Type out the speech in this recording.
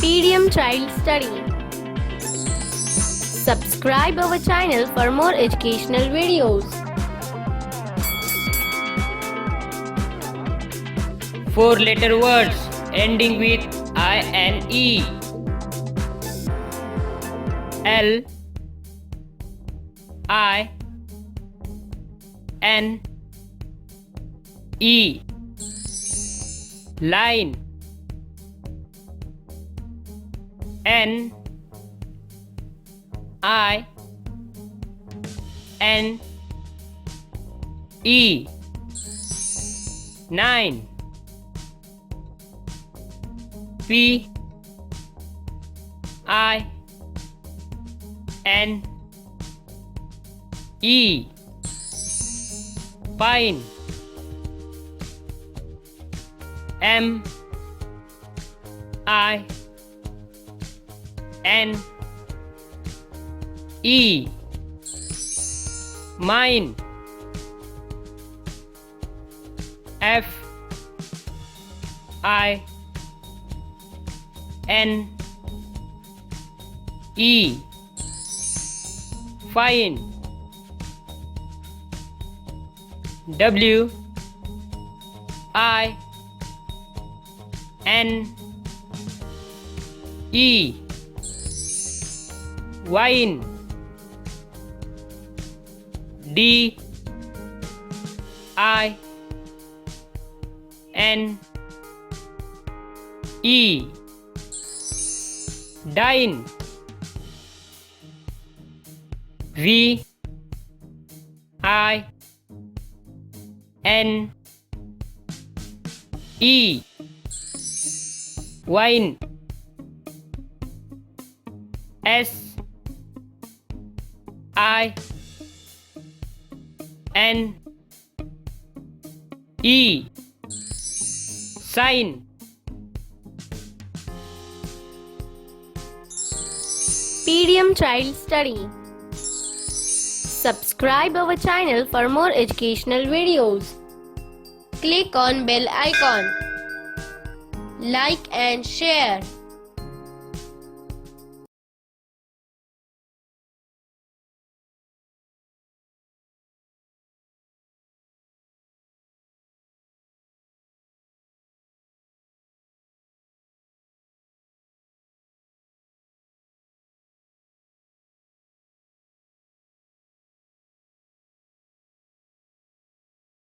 Medium Child Study. Subscribe our channel for more educational videos. 4-letter words ending with INE. L I N E. Line. N I N E. 9. P I N E. Pine. M I N E. Mine. F I N E. Fine. W I N E. Wine. D I N E. Dine. V I N E. Wine. S I N E. Sign. Medium Child Study. Subscribe our channel for more educational videos. Click on bell icon. Like and share.